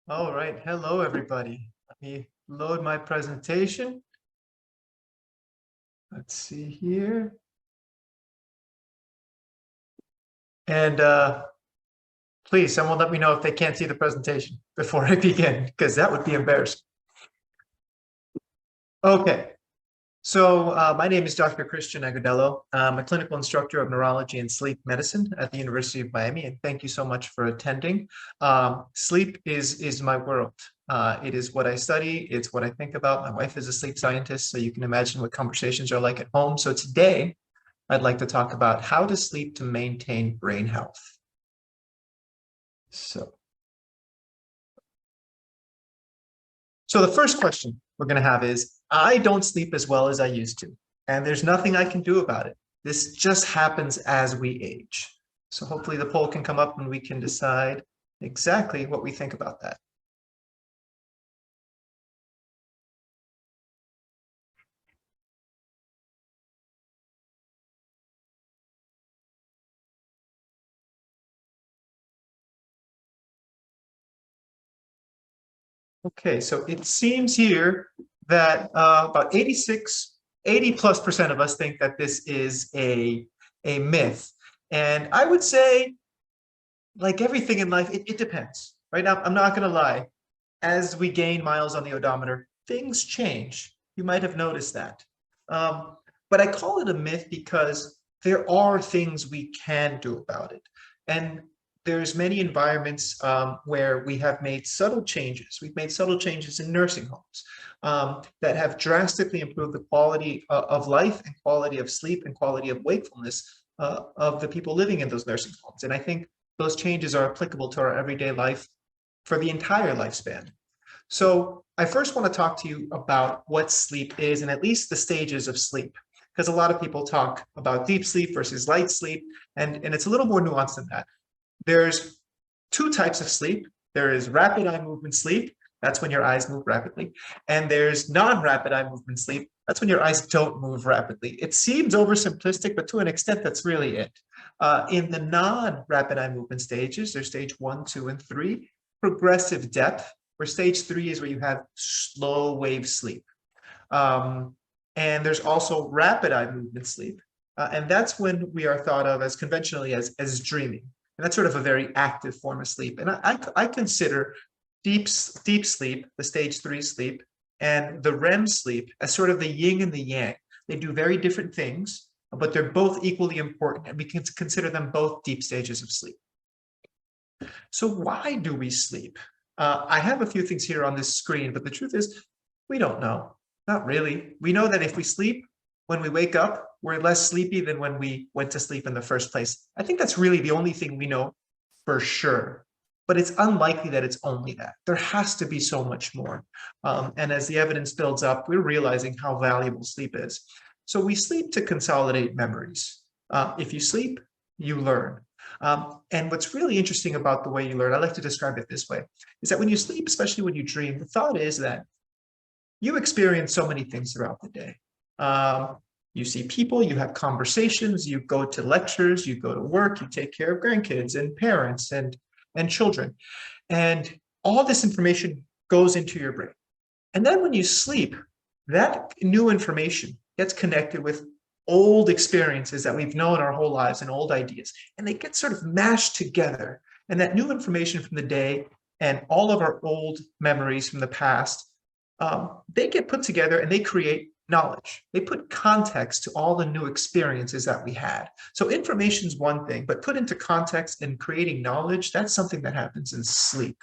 All right. Hello, everybody. Let me load my presentation. Let's see here. And please, someone let me know if they can't see the presentation before I begin, because that would be embarrassing. Okay. So my name is Dr. Christian Agudelo. I'm a clinical instructor of neurology and sleep medicine at the University of Miami, and thank you so much for attending. Sleep is my world. It is what I study. It's what I think about. My wife is a sleep scientist, so you can imagine what conversations are like at home. So today, I'd like to talk about how to sleep to maintain brain health. So the first question we're going to have is, I don't sleep as well as I used to, and there's nothing I can do about it. This just happens as we age. So hopefully the poll can come up and we can decide exactly what we think about that. Okay, so it seems here that about 80+% of us think that this is a myth. And I would say, like everything in life, it depends. Right now, I'm not going to lie. As we gain miles on the odometer, things change. You might have noticed that. But I call it a myth because there are things we can do about it. And there's many environments where we have made subtle changes. We've made subtle changes in nursing homes that have drastically improved the quality of life and quality of sleep and quality of wakefulness of the people living in those nursing homes. And I think those changes are applicable to our everyday life for the entire lifespan. So I first want to talk to you about what sleep is and at least the stages of sleep, because a lot of people talk about deep sleep versus light sleep, and it's a little more nuanced than that. There's two types of sleep. There is rapid eye movement sleep. That's when your eyes move rapidly. And there's non-rapid eye movement sleep. That's when your eyes don't move rapidly. It seems oversimplistic, but to an extent, that's really it. In the non-rapid eye movement stages, there's stage 1, 2, and 3, progressive depth, where stage 3 is where you have slow wave sleep. And there's also rapid eye movement sleep. And that's when we are thought of as conventionally as dreaming. And that's sort of a very active form of sleep. And I consider deep sleep, the stage 3 sleep, and the REM sleep as sort of the yin and the yang. They do very different things, but they're both equally important. And we can consider them both deep stages of sleep. So why do we sleep? I have a few things here on this screen, but the truth is, we don't know. Not really. We know that if we sleep, when we wake up, we're less sleepy than when we went to sleep in the first place. I think that's really the only thing we know for sure. But it's unlikely that it's only that. There has to be so much more. And as the evidence builds up, we're realizing how valuable sleep is. So we sleep to consolidate memories. If you sleep, you learn. And what's really interesting about the way you learn, I like to describe it this way, is that when you sleep, especially when you dream, the thought is that you experience so many things throughout the day. You see people, you have conversations, you go to lectures, you go to work, you take care of grandkids and parents and children. And all this information goes into your brain. And then when you sleep, that new information gets connected with old experiences that we've known our whole lives and old ideas, and they get sort of mashed together. And that new information from the day and all of our old memories from the past, they get put together and they create knowledge. They put context to all the new experiences that we had. So information is one thing, but put into context and creating knowledge, that's something that happens in sleep.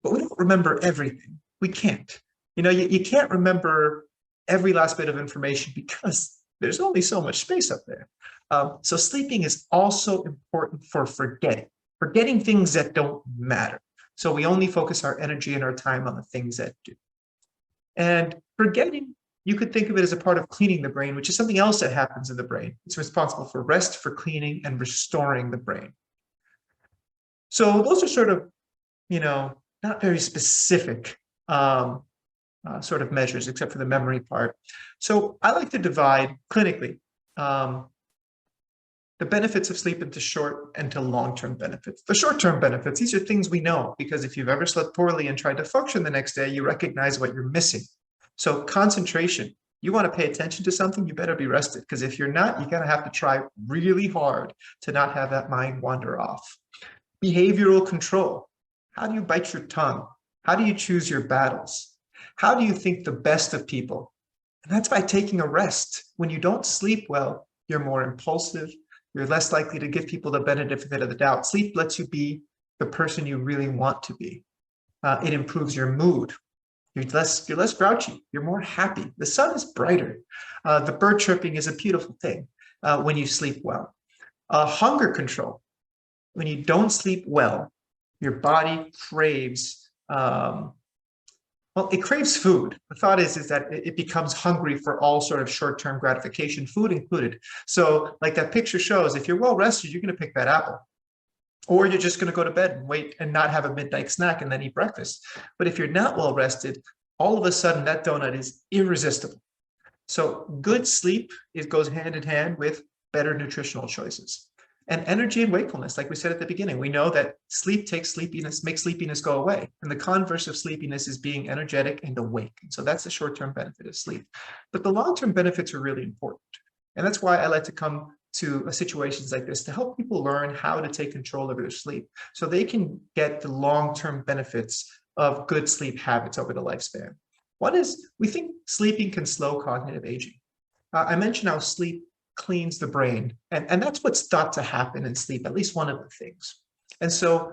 But we don't remember everything. We can't. You can't remember every last bit of information because there's only so much space up there. So sleeping is also important for forgetting things that don't matter. So we only focus our energy and our time on the things that do. And forgetting, you could think of it as a part of cleaning the brain, which is something else that happens in the brain. It's responsible for rest, for cleaning, and restoring the brain. So those are sort of, not very specific sort of measures, except for the memory part. So I like to divide clinically the the benefits of sleep into short and to long-term benefits. The short-term benefits, these are things we know, because if you've ever slept poorly and tried to function the next day, you recognize what you're missing. So concentration, you want to pay attention to something, you better be rested, because if you're not, you're going to have to try really hard to not have that mind wander off. Behavioral control. How do you bite your tongue? How do you choose your battles? How do you think the best of people? And that's by taking a rest. When you don't sleep well, you're more impulsive. You're less likely to give people the benefit of the doubt. Sleep lets you be the person you really want to be. It improves your mood. You're less grouchy. You're more happy. The sun is brighter. The bird chirping is a beautiful thing when you sleep well. Hunger control. When you don't sleep well, your body craves, it craves food. The thought is that it becomes hungry for all sort of short-term gratification, food included. So like that picture shows, if you're well rested, you're going to pick that apple. Or you're just going to go to bed and wait and not have a midnight snack and then eat breakfast. But if you're not well rested, all of a sudden that donut is irresistible. So good sleep goes hand in hand with better nutritional choices. And energy and wakefulness, like we said at the beginning, we know that sleep makes sleepiness go away. And the converse of sleepiness is being energetic and awake. And so that's the short-term benefit of sleep. But the long-term benefits are really important. And that's why I like to come to situations like this to help people learn how to take control of their sleep so they can get the long-term benefits of good sleep habits over the lifespan. One is, we think sleeping can slow cognitive aging. I mentioned how sleep cleans the brain, and that's what's thought to happen in sleep, at least one of the things. And so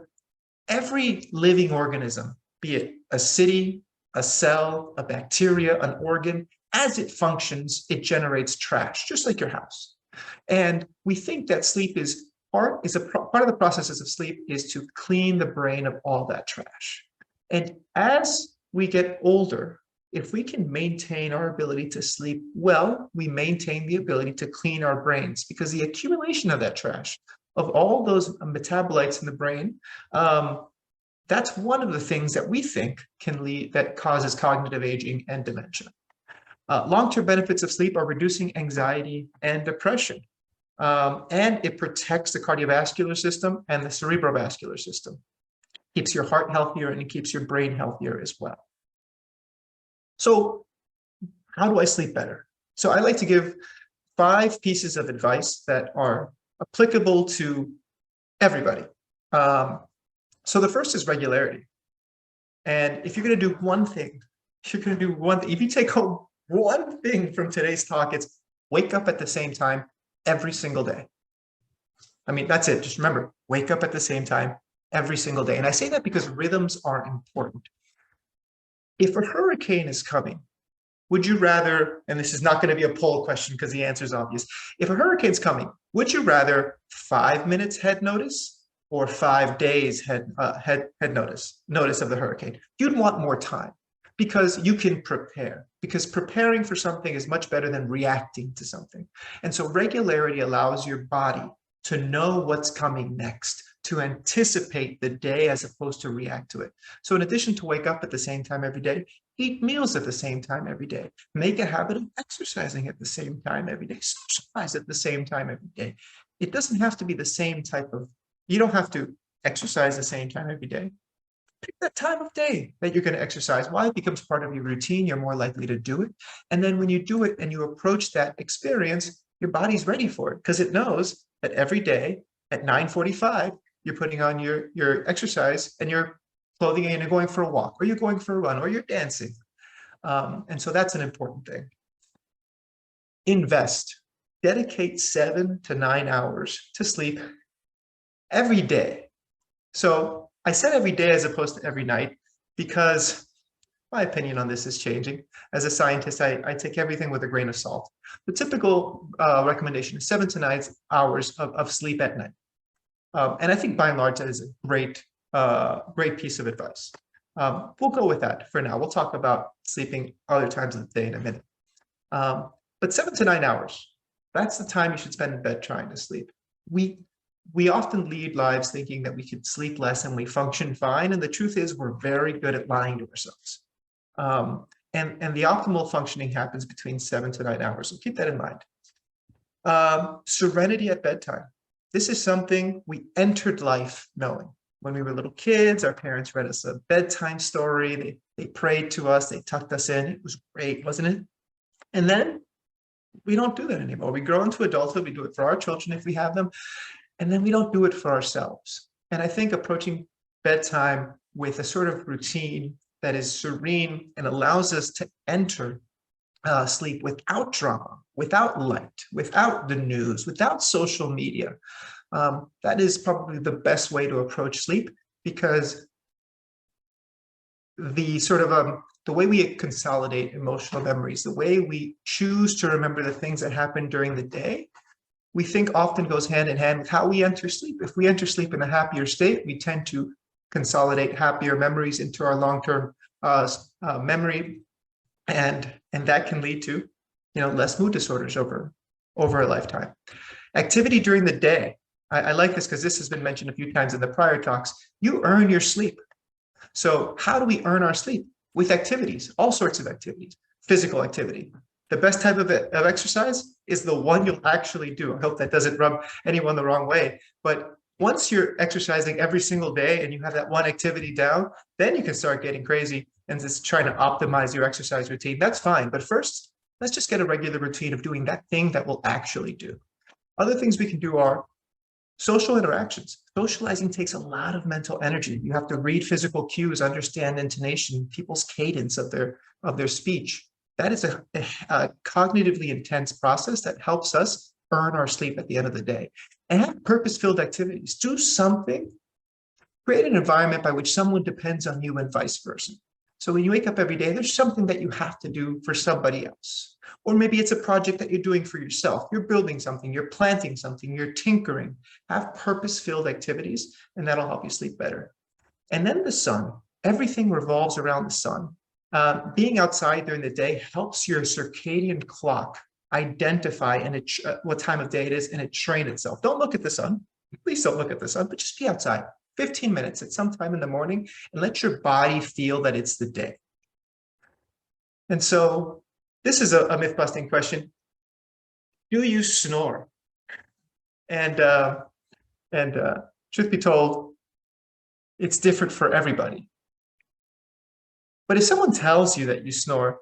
every living organism, be it a city, a cell, a bacteria, an organ, as it functions, it generates trash, just like your house. And we think that sleep is part of the processes of sleep is to clean the brain of all that trash. And as we get older, if we can maintain our ability to sleep well, we maintain the ability to clean our brains, because the accumulation of that trash, of all those metabolites in the brain, that's one of the things that we think that causes cognitive aging and dementia. Long-term benefits of sleep are reducing anxiety and depression. And it protects the cardiovascular system and the cerebrovascular system. Keeps your heart healthier and it keeps your brain healthier as well. So how do I sleep better? So I like to give 5 pieces of advice that are applicable to everybody. So the first is regularity. And if you're going to do one thing, if you take home one thing from today's talk, it's wake up at the same time every single day. I mean, that's it. Just remember, wake up at the same time every single day. And I say that because rhythms are important. If a hurricane is coming, would you rather, and this is not going to be a poll question because the answer is obvious. If a hurricane's coming, would you rather 5 minutes head notice or 5 days head notice of the hurricane? You'd want more time because you can prepare, because preparing for something is much better than reacting to something. And so regularity allows your body to know what's coming next, to anticipate the day as opposed to react to it. So in addition to wake up at the same time every day, eat meals at the same time every day. Make a habit of exercising at the same time every day. Socialize at the same time every day. It doesn't have to be the same type of, you don't have to exercise the same time every day. Pick that time of day that you're going to exercise. Why? It becomes part of your routine. You're more likely to do it. And then when you do it and you approach that experience, your body's ready for it because it knows that every day at 9:45, you're putting on your exercise and your clothing and you're going for a walk or you're going for a run or you're dancing. And so that's an important thing. Invest. Dedicate 7 to 9 hours to sleep every day. So I said every day as opposed to every night because my opinion on this is changing. As a scientist, I take everything with a grain of salt. The typical recommendation is 7 to 9 hours of sleep at night. And I think by and large, that is a great piece of advice. We'll go with that for now. We'll talk about sleeping other times of the day in a minute. But 7 to 9 hours, that's the time you should spend in bed trying to sleep. We often lead lives thinking that we could sleep less and we function fine. And the truth is we're very good at lying to ourselves. And the optimal functioning happens between 7 to 9 hours. So keep that in mind. Serenity at bedtime. This is something we entered life knowing. When we were little kids, our parents read us a bedtime story. They prayed to us. They tucked us in. It was great, wasn't it? And then we don't do that anymore. We grow into adulthood. We do it for our children if we have them. And then we don't do it for ourselves. And I think approaching bedtime with a sort of routine that is serene and allows us to enter sleep without drama, without light, without the news, without social media. That is probably the best way to approach sleep, because the sort of the way we consolidate emotional memories, the way we choose to remember the things that happened during the day, we think often goes hand in hand with how we enter sleep. If we enter sleep in a happier state, we tend to consolidate happier memories into our long-term memory, and that can lead to, less mood disorders over a lifetime. Activity during the day. I like this because this has been mentioned a few times in the prior talks. You earn your sleep. So how do we earn our sleep? With activities, all sorts of activities. Physical activity. The best type of exercise is the one you'll actually do. I hope that doesn't rub anyone the wrong way. But once you're exercising every single day and you have that one activity down, then you can start getting crazy and just trying to optimize your exercise routine. That's fine. But first, let's just get a regular routine of doing that thing that we'll actually do. Other things we can do are social interactions. Socializing takes a lot of mental energy. You have to read physical cues, understand intonation, people's cadence of their speech. That is a cognitively intense process that helps us earn our sleep at the end of the day. And have purpose-filled activities. Do something. Create an environment by which someone depends on you and vice versa. So when you wake up every day, there's something that you have to do for somebody else. Or maybe it's a project that you're doing for yourself. You're building something, you're planting something, you're tinkering. Have purpose-filled activities, and that'll help you sleep better. And then the sun. Everything revolves around the sun. Being outside during the day helps your circadian clock identify what time of day it is, and it train itself. Don't look at the sun. Please don't look at the sun, but just be outside 15 minutes at some time in the morning and let your body feel that it's the day. And so this is a myth-busting question. Do you snore? And truth be told, it's different for everybody. But if someone tells you that you snore,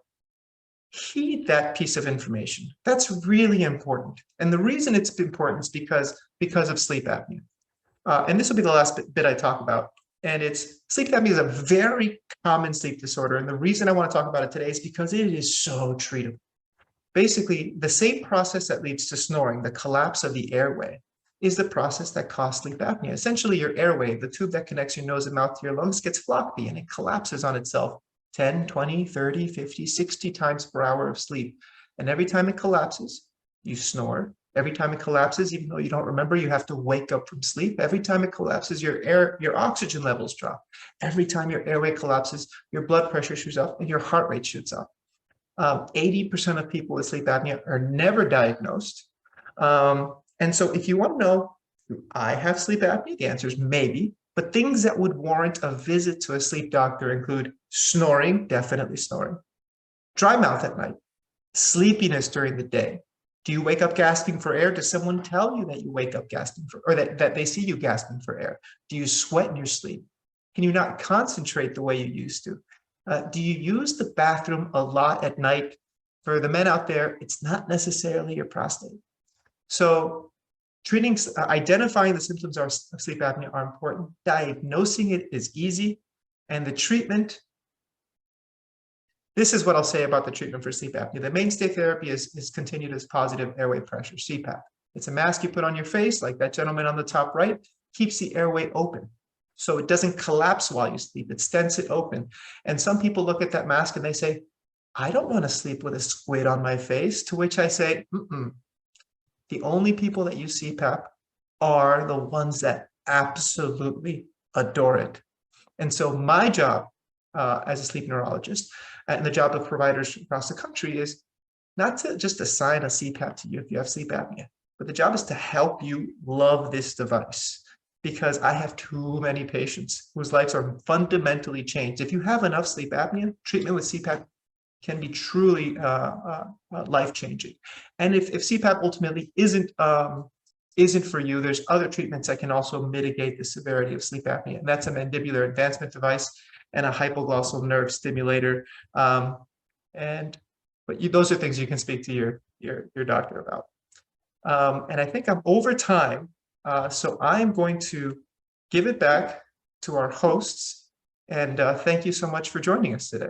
heed that piece of information. That's really important. And the reason it's important is because of sleep apnea. And this will be the last bit I talk about. And it's sleep apnea is a very common sleep disorder. And the reason I want to talk about it today is because it is so treatable. Basically, the same process that leads to snoring, the collapse of the airway, is the process that causes sleep apnea. Essentially, your airway, the tube that connects your nose and mouth to your lungs, gets floppy and it collapses on itself 10, 20, 30, 50, 60 times per hour of sleep. And every time it collapses, you snore. Every time it collapses, even though you don't remember, you have to wake up from sleep. Every time it collapses, your oxygen levels drop. Every time your airway collapses, your blood pressure shoots up and your heart rate shoots up. 80% of people with sleep apnea are never diagnosed. And so if you want to know, do I have sleep apnea? The answer is maybe. But things that would warrant a visit to a sleep doctor include snoring, definitely snoring, dry mouth at night, sleepiness during the day. Do you wake up gasping for air? Does someone tell you that you wake up gasping or that they see you gasping for air? Do you sweat in your sleep? Can you not concentrate the way you used to? Do you use the bathroom a lot at night? For the men out there, it's not necessarily your prostate. So identifying the symptoms of sleep apnea are important. Diagnosing it is easy. And the treatment, this is what I'll say about the treatment for sleep apnea. The mainstay therapy is continuous positive airway pressure, CPAP. It's a mask you put on your face, like that gentleman on the top right, keeps the airway open. So it doesn't collapse while you sleep, it stents it open. And some people look at that mask and they say, I don't want to sleep with a squid on my face, to which I say, the only people that use CPAP are the ones that absolutely adore it. And so my job as a sleep neurologist and the job of providers across the country is not to just assign a CPAP to you if you have sleep apnea, but the job is to help you love this device, because I have too many patients whose lives are fundamentally changed. If you have enough sleep apnea, treatment with CPAP can be truly life-changing. And if CPAP ultimately isn't isn't for you, there's other treatments that can also mitigate the severity of sleep apnea. And that's a mandibular advancement device and a hypoglossal nerve stimulator. Those are things you can speak to your doctor about. And I think I'm over time. So I'm going to give it back to our hosts. And thank you so much for joining us today.